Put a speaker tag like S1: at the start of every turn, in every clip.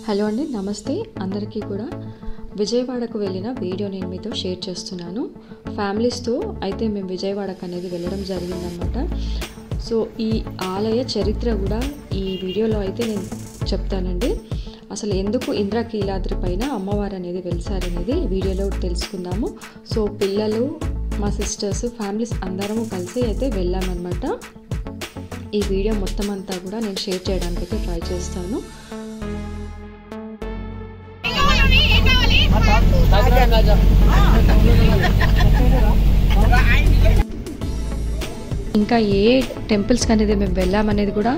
S1: Hello అండి, నమస్తే అందరికీ కూడా. విజయవాడకు వెళ్ళిన వీడియో నేను మీతో షేర్ చేస్తున్నాను. ఫ్యామిలీస్తో అయితే మేము విజయవాడకు అనేది వెళ్ళడం జరిగిందనమాట. సో ఈ ఆలయ చరిత్ర కూడా ఈ వీడియోలో అయితే నేను చెప్తానండి. అసలు ఎందుకు ఇంద్రకీలాద్రి పైన అమ్మవారు అనేది వెలిసారనేది వీడియోలో తెలుసుకుందాము. సో పిల్లలు, మా సిస్టర్స్, ఫ్యామిలీస్ అందరము కలిసి అయితే వెళ్ళామన్నమాట. ఈ వీడియో మొత్తం అంతా కూడా నేను షేర్ చేయడానికి అయితే ట్రై చేస్తాను. ఇంకా ఏ టెంపుల్స్కి అనేది మేము వెళ్ళామనేది కూడా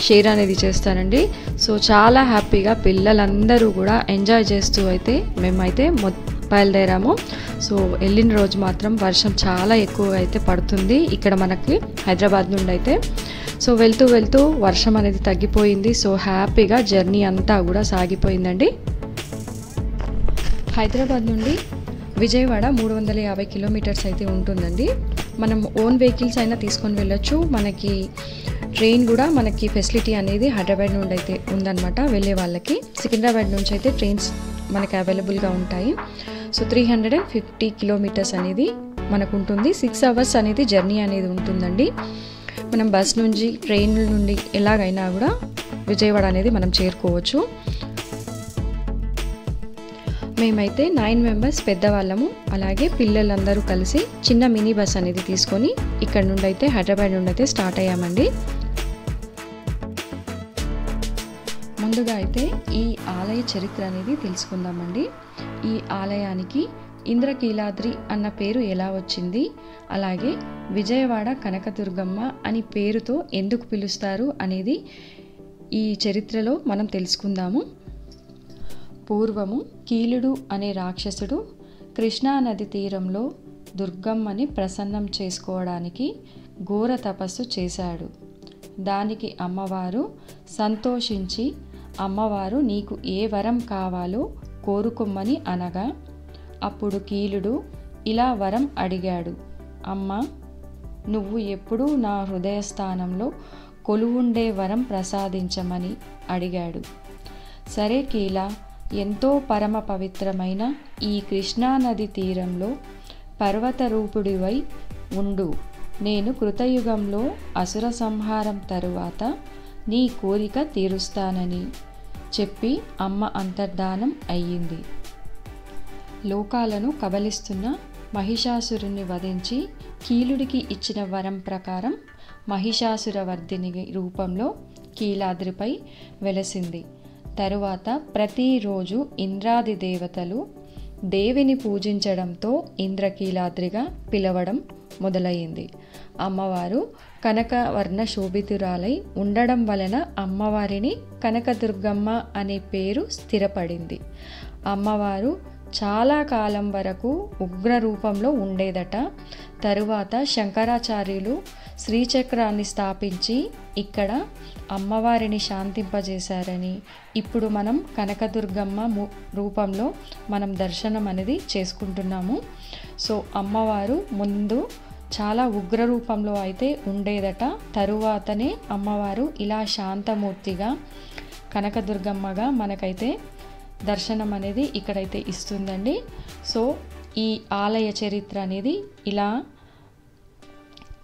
S1: షేర్ అనేది చేస్తానండి. సో చాలా హ్యాపీగా పిల్లలందరూ కూడా ఎంజాయ్ చేస్తూ అయితే మేమైతే బయలుదేరాము. సో వెళ్ళిన రోజు మాత్రం వర్షం చాలా ఎక్కువగా అయితే పడుతుంది ఇక్కడ మనకి హైదరాబాద్ నుండి అయితే. సో వెళ్తూ వెళ్తూ వర్షం అనేది తగ్గిపోయింది. సో హ్యాపీగా జర్నీ అంతా కూడా సాగిపోయిందండి. హైదరాబాద్ నుండి విజయవాడ 350 కిలోమీటర్స్ అయితే ఉంటుందండి. మనం ఓన్ వెహికల్స్ అయినా తీసుకొని వెళ్ళొచ్చు. మనకి ట్రైన్ కూడా మనకి ఫెసిలిటీ అనేది హైదరాబాద్ నుండి అయితే ఉందన్నమాట. వెళ్ళే వాళ్ళకి సికింద్రాబాద్ నుంచి అయితే ట్రైన్స్ మనకి అవైలబుల్గా ఉంటాయి. సో 350 కిలోమీటర్స్ అనేది మనకు ఉంటుంది. 6 అవర్స్ అనేది జర్నీ అనేది ఉంటుందండి. మనం బస్ నుంచి, ట్రైన్ నుండి ఎలాగైనా కూడా విజయవాడ అనేది మనం చేరుకోవచ్చు. మేమైతే 9 మెంబర్స్ పెద్దవాళ్ళము, అలాగే పిల్లలందరూ కలిసి చిన్న మినీ బస్ అనేది తీసుకొని ఇక్కడ నుండి అయితే హైదరాబాద్ నుండి అయితే స్టార్ట్ అయ్యామండి. ముందుగా అయితే ఈ ఆలయ చరిత్ర అనేది తెలుసుకుందామండి. ఈ ఆలయానికి ఇంద్రకీలాద్రి అన్న పేరు ఎలా వచ్చింది, అలాగే విజయవాడ కనకదుర్గమ్మ అని పేరుతో ఎందుకు పిలుస్తారు అనేది ఈ చరిత్రలో మనం తెలుసుకుందాము. పూర్వము కీలుడు అనే రాక్షసుడు కృష్ణానది తీరంలో దుర్గమ్మని ప్రసన్నం చేసుకోవడానికి ఘోర తపస్సు చేశాడు. దానికి అమ్మవారు సంతోషించి, అమ్మవారు నీకు ఏ వరం కావాలో కోరుకోమని అనగా, అప్పుడు కీలుడు ఇలా వరం అడిగాడు. అమ్మ, నువ్వు ఎప్పుడూ నా హృదయస్థానంలో కొలువుండే వరం ప్రసాదించమని అడిగాడు. సరే కీలా, ఎంతో పరమ పవిత్రమైన ఈ కృష్ణానది తీరంలో పర్వత రూపుడివై ఉండు. నేను కృతయుగంలో అసుర సంహారం తరువాత నీ కోరిక తీరుస్తానని చెప్పి అమ్మ అంతర్ధానం అయ్యింది. లోకాలను కబలిస్తున్న మహిషాసురుని వధించి కీలుడికి ఇచ్చిన వరం ప్రకారం మహిషాసురవర్ధిని రూపంలో కీలాద్రిపై వెలసింది. తరువాత ప్రతిరోజు ఇంద్రాది దేవతలు దేవిని పూజించడంతో ఇంద్రకీలాద్రిగా పిలవడం మొదలయ్యింది. అమ్మవారు కనకవర్ణ శోభితురాలై ఉండడం వలన అమ్మవారిని కనకదుర్గమ్మ అనే పేరు స్థిరపడింది. అమ్మవారు చాలా కాలం వరకు ఉగ్ర రూపంలో ఉండేదట. తరువాత శంకరాచార్యులు శ్రీచక్రాన్ని స్థాపించి ఇక్కడ అమ్మవారిని శాంతింపజేశారని, ఇప్పుడు మనం కనకదుర్గమ్మ రూపంలో మనం దర్శనం అనేది చేసుకుంటున్నాము. సో అమ్మవారు ముందు చాలా ఉగ్ర రూపంలో అయితే ఉండేదట. తరువాతనే అమ్మవారు ఇలా శాంతమూర్తిగా కనకదుర్గమ్మగా మనకైతే దర్శనం అనేది ఇక్కడైతే ఇస్తుందండి. సో ఈ ఆలయ చరిత్ర అనేది ఇలా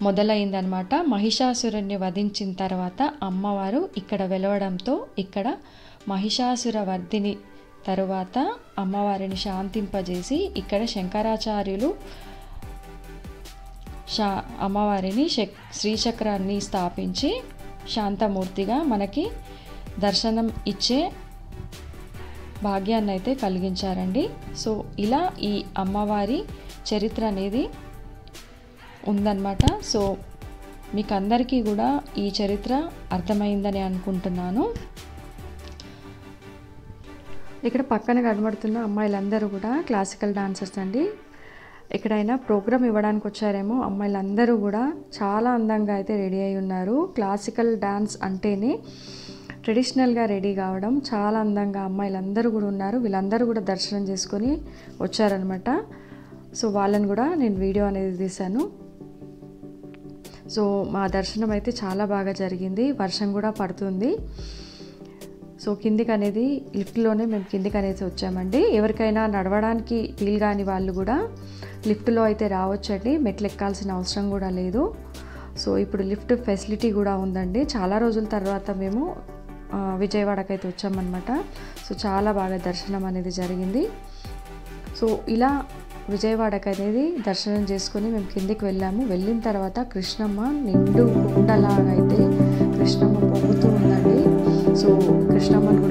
S1: మొదలైందనమాట. మహిషాసురుణ్ణి వధించిన తర్వాత అమ్మవారు ఇక్కడ వెలవడంతో ఇక్కడ మహిషాసుర వర్ధిని తరువాత అమ్మవారిని శాంతింపజేసి ఇక్కడ శంకరాచార్యులు అమ్మవారిని శ్రీచక్రాన్ని స్థాపించి శాంతమూర్తిగా మనకి దర్శనం ఇచ్చే భాగ్యాన్ని అయితే కలిగించారండి. సో ఇలా ఈ అమ్మవారి చరిత్ర అనేది ఉందన్నమాట. సో మీకు అందరికీ కూడా ఈ చరిత్ర అర్థమైందని అనుకుంటున్నాను. ఇక్కడ పక్కన కనబడుతున్న అమ్మాయిలందరూ కూడా క్లాసికల్ డాన్సర్స్ అండి. ఎక్కడైనా ప్రోగ్రామ్ ఇవ్వడానికి వచ్చారేమో. అమ్మాయిలందరూ కూడా చాలా అందంగా అయితే రెడీ అయి ఉన్నారు. క్లాసికల్ డాన్స్ అంటేనే ట్రెడిషనల్గా రెడీ కావడం చాలా అందంగా అమ్మాయిలందరూ కూడా ఉన్నారు. వీళ్ళందరూ కూడా దర్శనం చేసుకొని వచ్చారనమాట. సో వాళ్ళని కూడా నేను వీడియో అనేది తీశాను. సో మా దర్శనం అయితే చాలా బాగా జరిగింది. వర్షం కూడా పడుతుంది. సో కిందికి అనేది లిఫ్ట్లోనే మేము కిందికి అనేసి వచ్చామండి. ఎవరికైనా నడవడానికి వీలు కాని వాళ్ళు కూడా లిఫ్ట్లో అయితే రావచ్చండి, మెట్లు ఎక్కాల్సిన అవసరం కూడా లేదు. సో ఇప్పుడు లిఫ్ట్ ఫెసిలిటీ కూడా ఉందండి. చాలా రోజుల తర్వాత మేము విజయవాడకి అయితే వచ్చామన్నమాట. సో చాలా బాగా దర్శనం అనేది జరిగింది. సో ఇలా విజయవాడకి అనేది దర్శనం చేసుకొని మేము కిందికి వెళ్ళాము. వెళ్ళిన తర్వాత కృష్ణమ్మ నిండు కుండలాగా అయితే కృష్ణమ్మ పొంగుతూ ఉందండి. సో కృష్ణమ్మను